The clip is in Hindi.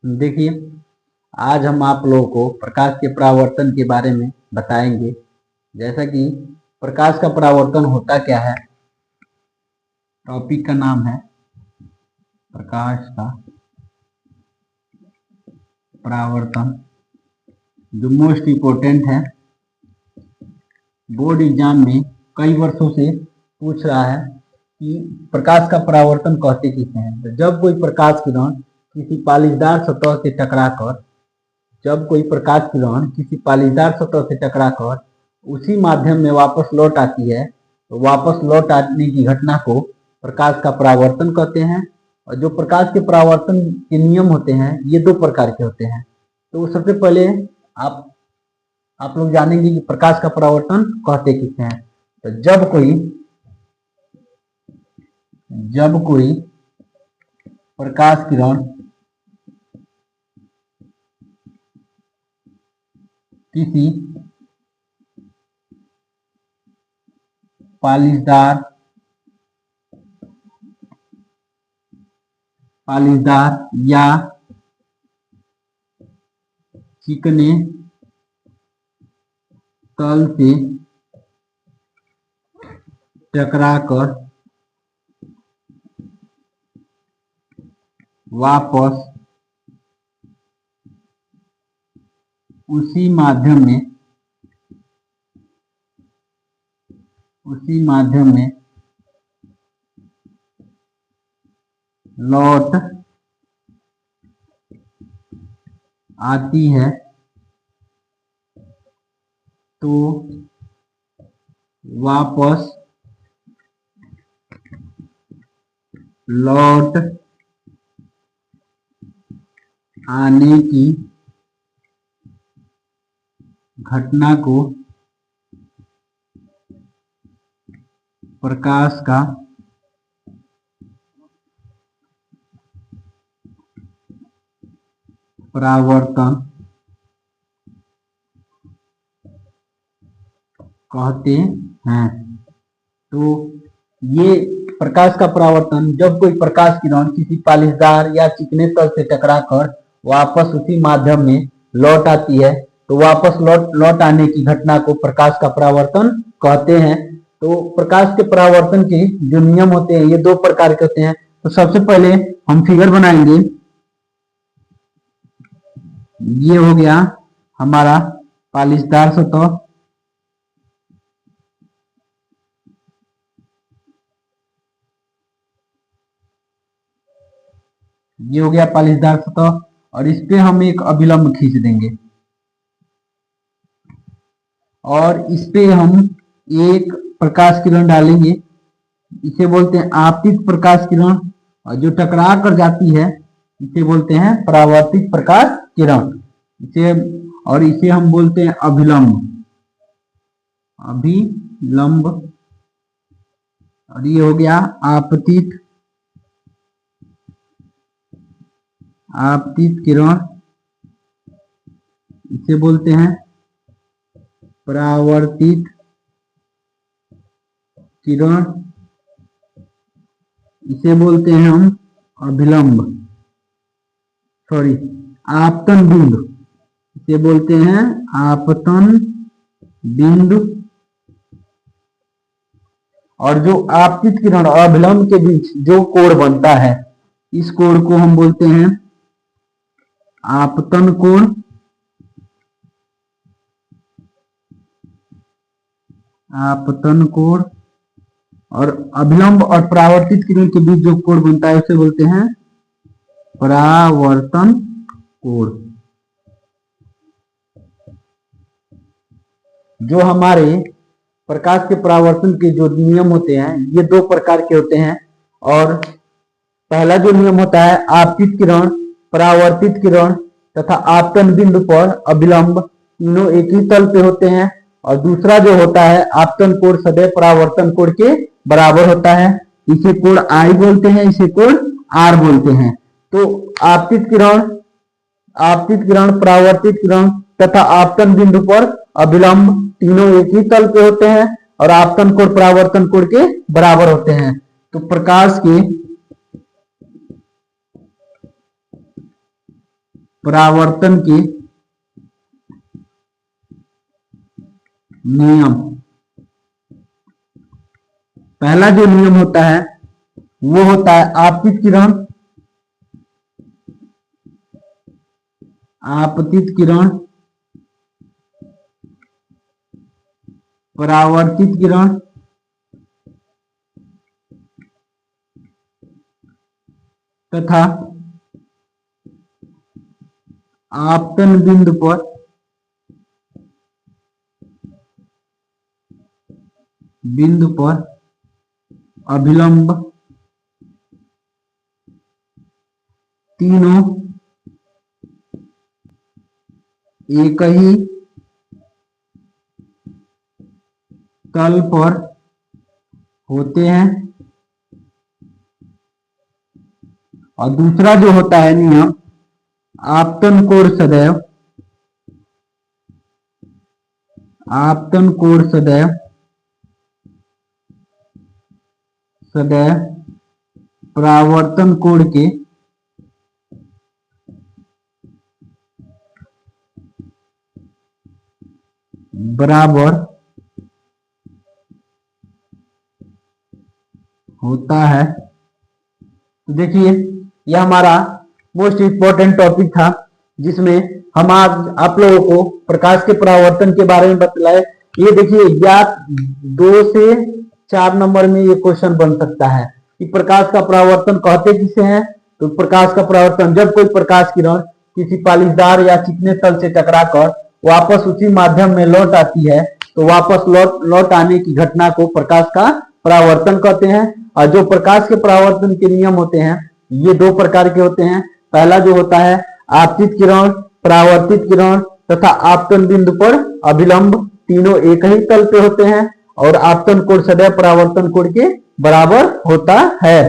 देखिए, आज हम आप लोगों को प्रकाश के परावर्तन के बारे में बताएंगे। जैसा कि प्रकाश का परावर्तन होता क्या है, टॉपिक का नाम है प्रकाश का परावर्तन, जो मोस्ट इम्पोर्टेंट है। बोर्ड एग्जाम में कई वर्षों से पूछ रहा है कि प्रकाश का परावर्तन कहते किसे हैं। तो जब कोई प्रकाश किरण किसी पालिशदार सतह से टकराकर उसी माध्यम में वापस लौट आती है, तो वापस लौट आने की घटना को प्रकाश का परावर्तन कहते हैं। और जो प्रकाश के परावर्तन के नियम होते हैं, ये दो प्रकार के होते हैं। तो सबसे पहले आप लोग जानेंगे कि प्रकाश का परावर्तन कहते किसे हैं। तो जब कोई प्रकाश किरण किसी पालिशदार या चिकने तल से टकराकर वापस उसी माध्यम में लौट आती है, तो वापस लौट आने की घटना को प्रकाश का परावर्तन कहते हैं। तो ये प्रकाश का परावर्तन, जब कोई प्रकाश किरण किसी पालिशदार या चिकने तल से टकराकर वापस उसी माध्यम में लौट आती है, तो वापस लौट आने की घटना को प्रकाश का परावर्तन कहते हैं। तो प्रकाश के परावर्तन के जो नियम होते हैं, ये दो प्रकार के होते हैं। तो सबसे पहले हम फिगर बनाएंगे। ये हो गया हमारा पालिशदार सतह, ये हो गया पालिशदार सतह, और इस पे हम एक अभिलंब खींच देंगे और इस पे हम एक प्रकाश किरण डालेंगे। इसे बोलते हैं आपतित प्रकाश किरण, और जो टकरा कर जाती है इसे बोलते हैं परावर्तित प्रकाश किरण। इसे हम बोलते हैं अभिलंब। और ये हो गया आपतित किरण, इसे बोलते हैं परावर्तित किरण, इसे बोलते हैं हम आपतन बिंदु, इसे बोलते हैं आपतन बिंदु। और जो आपतित किरण और अभिलंब के बीच जो कोण बनता है, इस कोण को हम बोलते हैं आपतन कोण। और अभिलंब और परावर्तित किरण के बीच जो कोण बनता है उसे बोलते हैं परावर्तन कोण। जो हमारे प्रकाश के परावर्तन के जो नियम होते हैं, ये दो प्रकार के होते हैं। और पहला जो नियम होता है, आपतित किरण, परावर्तित किरण तथा आपतन बिंदु पर अभिलंब तीनों एक ही तल पे होते हैं। और दूसरा जो होता है, आपतन कोण सदैव परावर्तन कोण के बराबर होता है। इसे कोण I बोलते हैं, इसे कोण R बोलते हैं। तो आपतित किरण, परावर्तित किरण तथा आपतन बिंदु पर अभिलंब तीनों एक ही तल पे होते हैं और आपतन कोण परावर्तन कोण के बराबर होते हैं। तो प्रकाश के परावर्तन के नियम। पहला जो नियम होता है वो होता है आपतित किरण, आपतित किरण, परावर्तित किरण तथा आपतन बिंदु पर अभिलंब, तीनों एक ही तल पर होते हैं। और दूसरा जो होता है नियम, आपतन कोण सदैव, आपतन कोण सदैव परावर्तन कोण के बराबर होता है। तो देखिए यह हमारा मोस्ट इंपॉर्टेंट टॉपिक था, जिसमें हम आज आप लोगों को प्रकाश के परावर्तन के बारे में बतलाए। ये देखिए या 2 से 4 नंबर में ये क्वेश्चन बन सकता है कि प्रकाश का परावर्तन कहते किसे हैं। तो प्रकाश का परावर्तन जब कोई प्रकाश किरण किसी पालिशदार या चिकने तल से टकराकर वापस उसी माध्यम में लौट आती है, तो वापस लौट आने की घटना को प्रकाश का परावर्तन कहते हैं। और जो प्रकाश के परावर्तन के नियम होते हैं ये 2 प्रकार के होते हैं। पहला जो होता है आपतित किरण, परावर्तित किरण तथा आपतन बिंदु पर अभिलंब, तीनों एक ही तल पे होते हैं और आपतन कोण सदैव परावर्तन कोण के बराबर होता है।